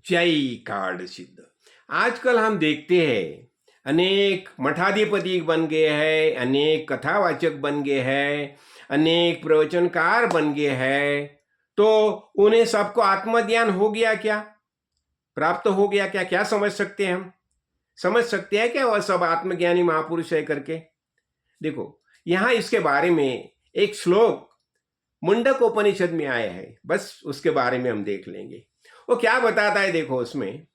जय कार्ड सिद्ध। आजकल हम देखते हैं अनेक मठाधिपति बन गए हैं, अनेक कथावाचक बन गए हैं, अनेक प्रवचनकार बन गए हैं। तो उन्हें सबको आत्मज्ञान हो गया क्या, प्राप्त हो गया क्या? क्या समझ सकते हैं हम? समझ सकते हैं क्या वह सब आत्मज्ञानी महापुरुष है करके? देखो, यहां इसके बारे में एक श्लोक मुंडक उपनिषद में आया है, बस उसके बारे में हम देख लेंगे। वो क्या बताता है देखो उसमें,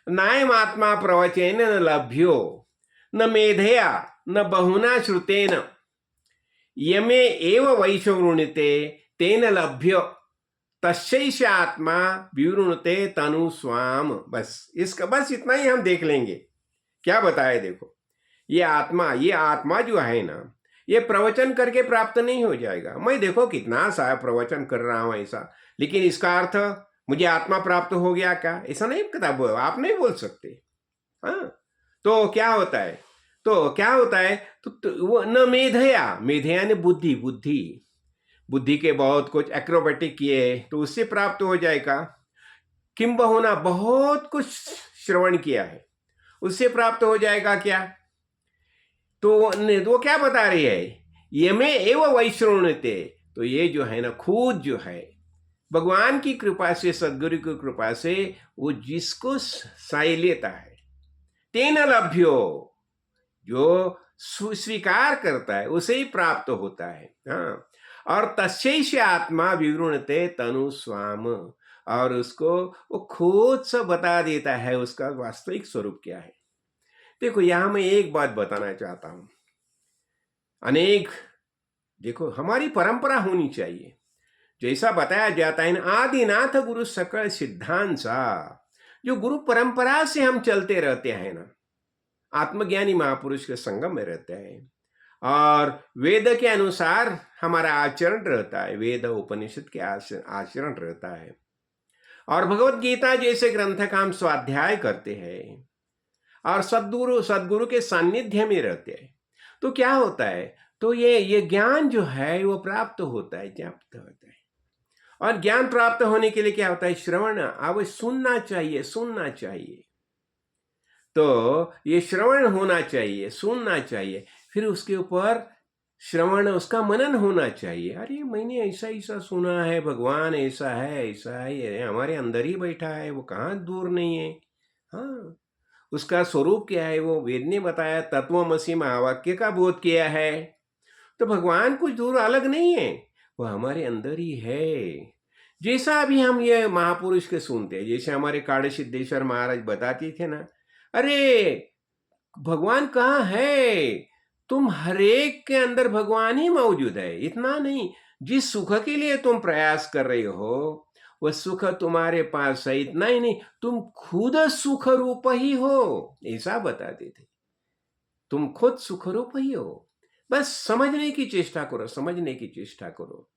नायम आत्मा प्रवचेन न लभ्यो न मेधया न बहुना श्रुतेन यमे एव वैश्ववृणीते तेन लभ्य तस्यैष आत्मा विवृणते तनु स्वाम। बस इतना ही हम देख लेंगे। क्या बताए देखो, ये आत्मा जो है ना, ये प्रवचन करके प्राप्त नहीं हो जाएगा। मैं देखो कितना सा प्रवचन कर रहा हूं ऐसा, लेकिन इसका अर्थ मुझे आत्मा प्राप्त हो गया क्या? ऐसा नहीं पता, आप नहीं बोल सकते। हाँ, तो क्या होता है? तो वो न मेधया ने बुद्धि बुद्धि बुद्धि के बहुत कुछ एक्रोबेटिक किए तो उससे प्राप्त हो जाएगा। किंब होना बहुत कुछ श्रवण किया है, उससे प्राप्त हो जाएगा क्या? तो वो क्या बता रही है, ये में एवं वैश्रवणते। तो ये जो है ना, खुद जो है भगवान की कृपा से, सदगुरु की कृपा से, वो जिसको साई लेता है, तेन लभ्यो, जो स्वीकार करता है उसे ही प्राप्त होता है। हाँ, और तस्यैष आत्मा विवृणते तनु स्वाम, और उसको वो खुद से बता देता है उसका वास्तविक स्वरूप क्या है। देखो, यहां मैं एक बात बताना चाहता हूं। अनेक, देखो हमारी परंपरा होनी चाहिए, जैसा बताया जाता है ना, आदिनाथ गुरु सकल सिद्धांत सा, जो गुरु परंपरा से हम चलते रहते हैं ना, आत्मज्ञानी महापुरुष के संगम में रहते हैं, और वेद के अनुसार हमारा आचरण रहता है, वेद उपनिषद के आचरण रहता है, और भगवत गीता जैसे ग्रंथ का हम स्वाध्याय करते हैं, और सदगुरु के सानिध्य में रहते हैं, तो क्या होता है? तो ये ज्ञान जो है वो प्राप्त होता है, प्राप्त होता है। और ज्ञान प्राप्त होने के लिए क्या होता है? श्रवण, अब सुनना चाहिए, सुनना चाहिए। तो ये श्रवण होना चाहिए, सुनना चाहिए, फिर उसके ऊपर श्रवण, उसका मनन होना चाहिए। अरे मैंने ऐसा ऐसा सुना है, भगवान ऐसा है, ऐसा है, ये हमारे अंदर ही बैठा है, वो कहाँ दूर नहीं है। हाँ, उसका स्वरूप क्या है वो वेद ने बताया, तत्वमसि महावाक्य का बोध किया है। तो भगवान कुछ दूर अलग नहीं है, वो हमारे अंदर ही है। जैसा अभी हम ये महापुरुष के सुनते हैं, जैसे हमारे काड़े सिद्धेश्वर महाराज बताते थे ना, अरे भगवान कहाँ है? तुम हरेक के अंदर भगवान ही मौजूद है। इतना नहीं, जिस सुख के लिए तुम प्रयास कर रहे हो वह सुख तुम्हारे पास है। इतना ही नहीं, तुम खुद सुख रूप ही हो, ऐसा बताते थे। तुम खुद सुख रूप ही हो। बस समझने की चेष्टा करो, समझने की चेष्टा करो।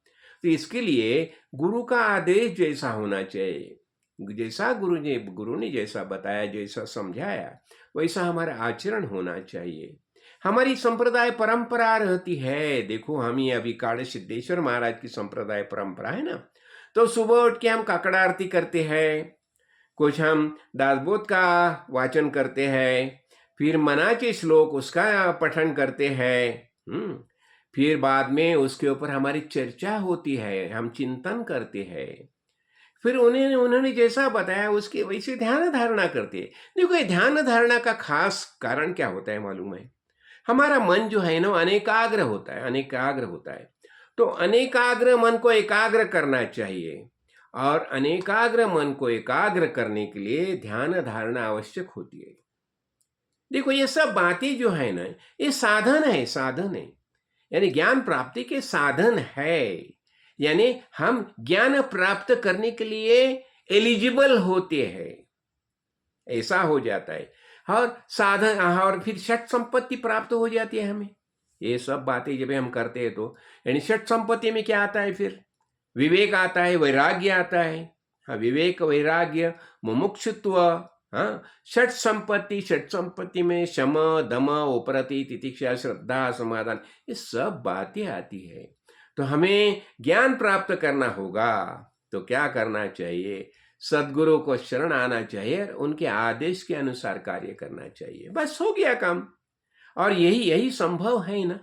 तो इसके लिए गुरु का आदेश जैसा होना चाहिए, जैसा गुरु ने जैसा बताया, जैसा समझाया, वैसा हमारा आचरण होना चाहिए। हमारी संप्रदाय परंपरा रहती है। देखो, हम ही अभी काड़े सिद्धेश्वर महाराज की संप्रदाय परंपरा है ना, तो सुबह उठ के हम काकड़ा आरती करते हैं, कुछ हम दासबोध का वाचन करते हैं, फिर मनाचे श्लोक उसका पठन करते हैं। फिर बाद में उसके ऊपर हमारी चर्चा होती है, हम चिंतन करते हैं, फिर उन्होंने जैसा बताया उसके वैसे ध्यान धारणा करते हैं। देखो, ये ध्यान धारणा का खास कारण क्या होता है मालूम है? हमारा मन जो है ना अनेकाग्र होता है, अनेकाग्र होता है। तो अनेकाग्र मन को एकाग्र करना चाहिए, और अनेकाग्र मन को एकाग्र करने के लिए ध्यान धारणा आवश्यक होती है। देखो, ये सब बातें जो है ना, ये साधन है, साधन है, यानी ज्ञान प्राप्ति के साधन है। यानी हम ज्ञान प्राप्त करने के लिए एलिजिबल होते हैं, ऐसा हो जाता है। और साधन, और फिर षट संपत्ति प्राप्त हो जाती है हमें। ये सब बातें जब हम करते हैं तो यानी षट संपत्ति में क्या आता है? फिर विवेक आता है, वैराग्य आता है। हाँ, विवेक, वैराग्य, मुमुक्षुत्व। हाँ, षट संपत्ति में शम, दम, उपरति, तितिक्षा, श्रद्धा, समाधान, ये सब बातें आती है। तो हमें ज्ञान प्राप्त करना होगा तो क्या करना चाहिए? सदगुरु को शरण आना चाहिए और उनके आदेश के अनुसार कार्य करना चाहिए, बस हो गया काम। और यही यही संभव है ना।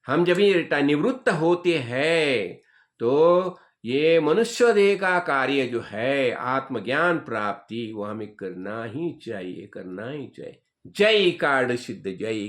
हम जब ये निवृत्त होते हैं तो ये मनुष्य देह का कार्य जो है आत्मज्ञान प्राप्ति, वो हमें करना ही चाहिए, करना ही चाहिए। जय काड सिद्ध, जय